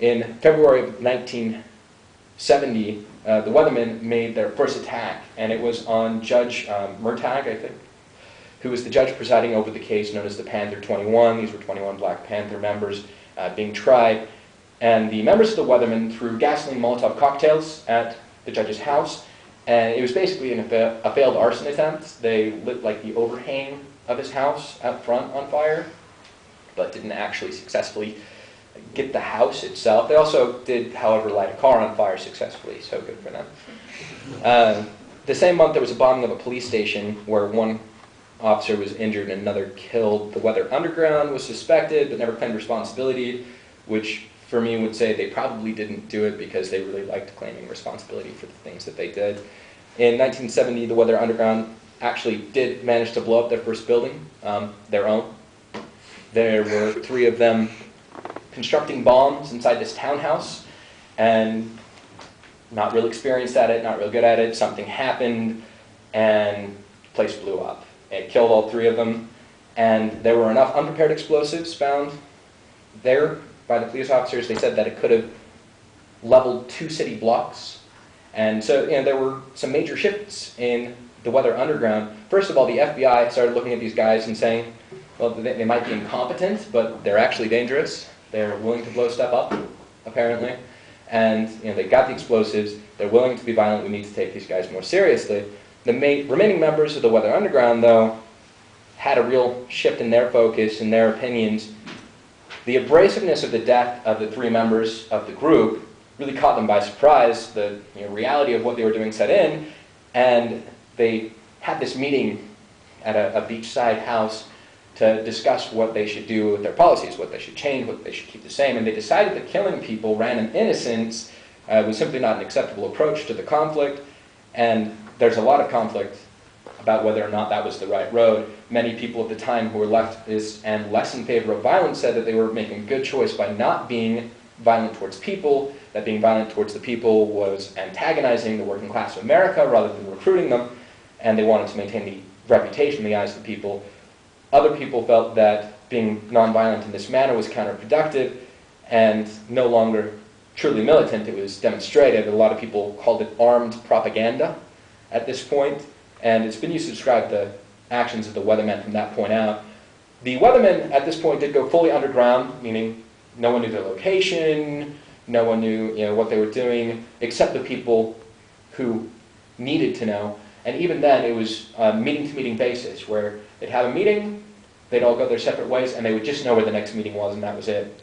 In February of 1970, the Weathermen made their first attack, and it was on Judge Murtagh, I think, who was the judge presiding over the case known as the Panther 21. These were 21 Black Panther members being tried. And the members of the Weathermen threw gasoline Molotov cocktails at the judge's house. And it was basically a failed arson attempt. They lit like the overhang of his house out front on fire, but didn't actually successfully get the house itself. They also did, however, light a car on fire successfully, so good for them. The same month, there was a bombing of a police station where one officer was injured and another killed. The Weather Underground was suspected but never claimed responsibility, which for me would say they probably didn't do it because they really liked claiming responsibility for the things that they did. In 1970, the Weather Underground actually did manage to blow up their first building, their own. There were 3 of them constructing bombs inside this townhouse, and not real experienced at it, not real good at it. Something happened, and the place blew up. It killed all 3 of them, and there were enough unprepared explosives found there by the police officers. They said that it could have leveled 2 city blocks. And so, there were some major shifts in the Weather Underground. First of all, the FBI started looking at these guys and saying, well, they might be incompetent, but they're actually dangerous. They're willing to blow stuff up, apparently. And they got the explosives. They're willing to be violent. We need to take these guys more seriously. The remaining members of the Weather Underground, though, had a real shift in their focus and their opinions. The abrasiveness of the death of the 3 members of the group really caught them by surprise. The reality of what they were doing set in, and they had this meeting at a beachside house to discuss what they should do with their policies, what they should change, what they should keep the same. And they decided that killing people, random innocents, was simply not an acceptable approach to the conflict. And there's a lot of conflict about whether or not that was the right road. Many people at the time who were leftist and less in favor of violence said that they were making a good choice by not being violent towards people, that being violent towards the people was antagonizing the working class of America rather than recruiting them, and they wanted to maintain the reputation in the eyes of the people. Other people felt that being nonviolent in this manner was counterproductive and no longer truly militant. It was demonstrative. A lot of people called it armed propaganda at this point, and it's been used to describe the actions of the Weathermen from that point out. The Weathermen at this point did go fully underground, meaning no one knew their location, no one knew what they were doing, except the people who needed to know. And even then, it was a meeting-to-meeting basis, where they'd have a meeting, they'd all go their separate ways, and they would just know where the next meeting was, and that was it.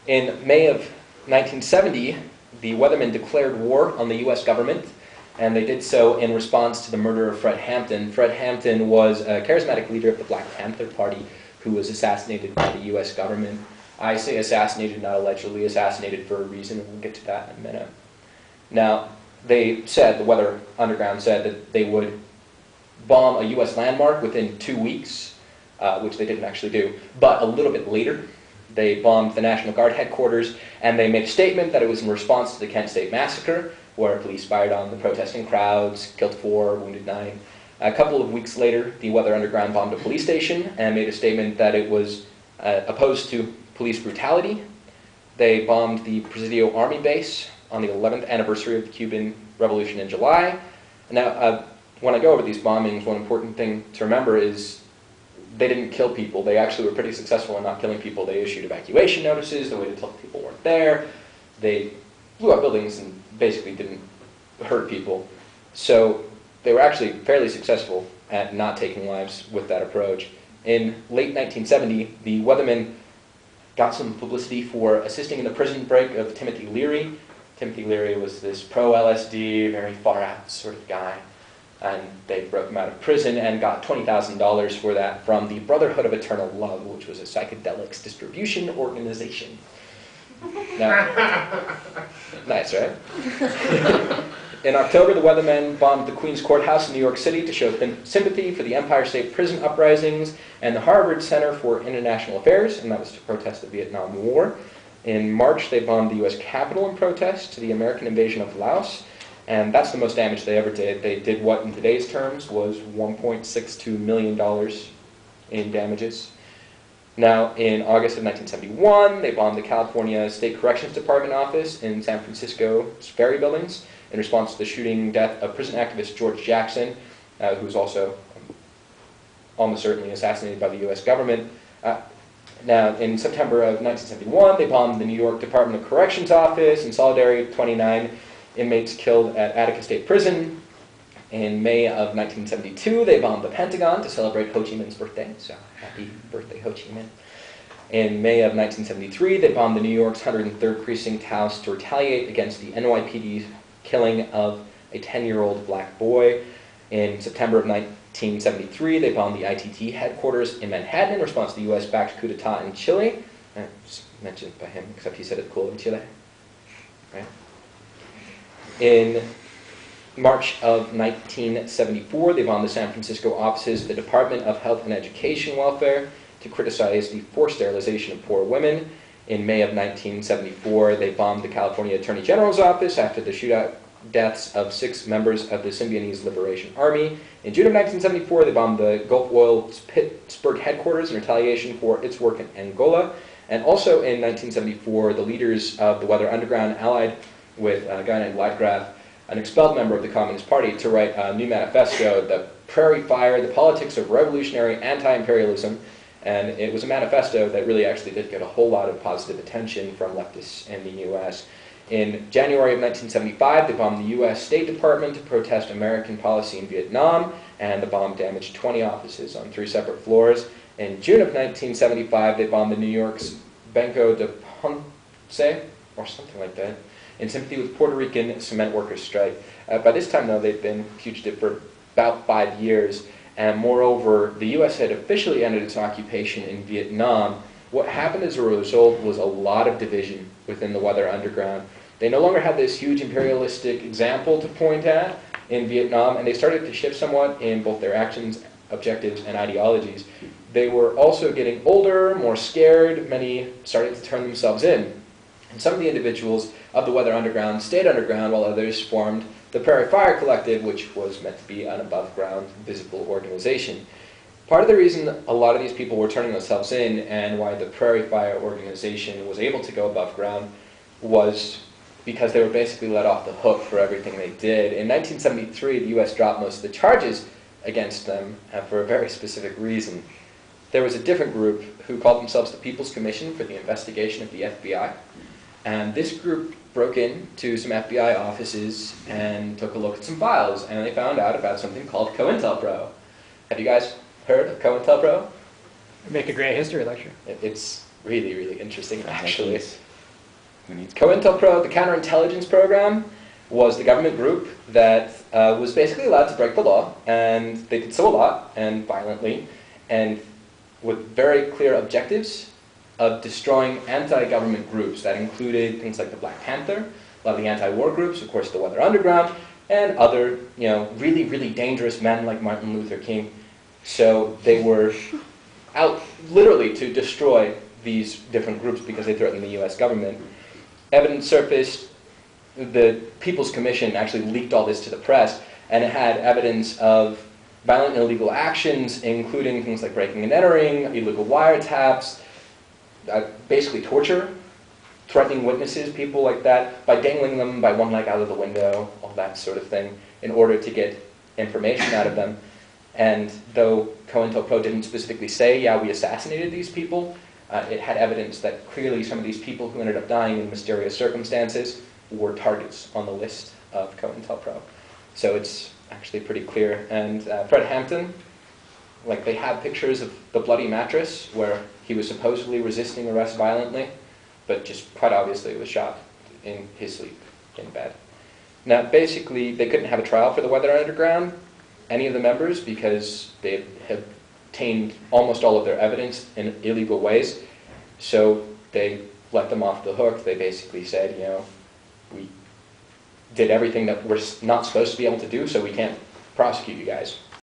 In May of 1970, the Weathermen declared war on the U.S. government, and they did so in response to the murder of Fred Hampton. Fred Hampton was a charismatic leader of the Black Panther Party who was assassinated by the U.S. government. I say assassinated, not allegedly assassinated, for a reason, and we'll get to that in a minute. Now, they said, the Weather Underground said, that they would bomb a U.S. landmark within 2 weeks, which they didn't actually do. But a little bit later, they bombed the National Guard headquarters, and they made a statement that it was in response to the Kent State Massacre, where police fired on the protesting crowds, killed 4, wounded 9. A couple of weeks later, the Weather Underground bombed a police station and made a statement that it was opposed to police brutality. They bombed the Presidio Army base on the 11th anniversary of the Cuban Revolution in July. Now, when I go over these bombings, one important thing to remember is they didn't kill people. They actually were pretty successful in not killing people. They issued evacuation notices. They waited until people weren't there. They blew up buildings and basically didn't hurt people. So they were actually fairly successful at not taking lives with that approach. In late 1970, the Weathermen got some publicity for assisting in the prison break of Timothy Leary. Timothy Leary was this pro-LSD, very far-out sort of guy, and they broke him out of prison and got $20,000 for that from the Brotherhood of Eternal Love, which was a psychedelics distribution organization. Now, nice, right? In October, the Weathermen bombed the Queen's Courthouse in New York City to show sympathy for the Empire State Prison uprisings and the Harvard Center for International Affairs, and that was to protest the Vietnam War. In March, they bombed the U.S. Capitol in protest to the American invasion of Laos, and that's the most damage they ever did. They did what, in today's terms, was $1.62 million in damages. Now, in August of 1971, they bombed the California State Corrections Department office in San Francisco's Ferry Buildings in response to the shooting death of prison activist George Jackson, who was also almost certainly assassinated by the U.S. government. Now, in September of 1971, they bombed the New York Department of Corrections office. In solidarity, 29 inmates killed at Attica State Prison. In May of 1972, they bombed the Pentagon to celebrate Ho Chi Minh's birthday, so happy birthday, Ho Chi Minh. In May of 1973, they bombed the New York's 103rd Precinct House to retaliate against the NYPD's killing of a 10-year-old black boy. In September of 1973, they bombed the ITT headquarters in Manhattan in response to the US-backed coup d'etat in Chile. Just mentioned by him, except he said it's cool in Chile. Right? In March of 1974, they bombed the San Francisco offices of the Department of Health and Education Welfare to criticize the forced sterilization of poor women. In May of 1974, they bombed the California Attorney General's office after the shootout deaths of 6 members of the Symbionese Liberation Army. In June of 1974, they bombed the Gulf Oil's Pittsburgh headquarters in retaliation for its work in Angola. And also in 1974, the leaders of the Weather Underground allied with a guy named Landgraf, an expelled member of the Communist Party, to write a new manifesto, The Prairie Fire, the Politics of Revolutionary Anti-Imperialism. And it was a manifesto that really actually did get a whole lot of positive attention from leftists in the US. In January of 1975, they bombed the US State Department to protest American policy in Vietnam, and the bomb damaged 20 offices on 3 separate floors. In June of 1975, they bombed the New York's Banco de Ponce, or something like that, in sympathy with Puerto Rican cement workers' strike. By this time, though, they'd been fugitive for about 5 years, and moreover, the US had officially ended its occupation in Vietnam. What happened as a result was a lot of division within the Weather Underground. They no longer had this huge imperialistic example to point at in Vietnam, and they started to shift somewhat in both their actions, objectives, and ideologies. They were also getting older, more scared. Many started to turn themselves in. And some of the individuals of the Weather Underground stayed underground, while others formed the Prairie Fire Collective, which was meant to be an above-ground, visible organization. Part of the reason a lot of these people were turning themselves in, and why the Prairie Fire organization was able to go above ground, was because they were basically let off the hook for everything they did. In 1973, the US dropped most of the charges against them for a very specific reason. There was a different group who called themselves the People's Commission for the Investigation of the FBI. And this group broke into some FBI offices and took a look at some files, and they found out about something called COINTELPRO. Have you guys heard of COINTELPRO? Make a great history lecture. It's really, really interesting, actually. COINTELPRO, the counterintelligence program, was the government group that was basically allowed to break the law, and they did so a lot, and violently, and with very clear objectives of destroying anti-government groups. That included things like the Black Panther, a lot of the anti-war groups, of course the Weather Underground, and other, really, really dangerous men like Martin Luther King. So they were out literally to destroy these different groups because they threatened the US government. Evidence surfaced. The People's Commission actually leaked all this to the press, and it had evidence of violent and illegal actions, including things like breaking and entering, illegal wiretaps, basically torture, threatening witnesses, people like that, by dangling them by one leg out of the window, all that sort of thing, in order to get information out of them. And though COINTELPRO didn't specifically say, yeah, we assassinated these people, it had evidence that clearly some of these people who ended up dying in mysterious circumstances were targets on the list of COINTELPRO. So it's actually pretty clear. And Fred Hampton, they have pictures of the bloody mattress where he was supposedly resisting arrest violently, but just quite obviously was shot in his sleep in bed. Now, basically, they couldn't have a trial for the Weather Underground, any of the members, because they had obtained almost all of their evidence in illegal ways. So they let them off the hook. They basically said, we did everything that we're not supposed to be able to do, so we can't prosecute you guys.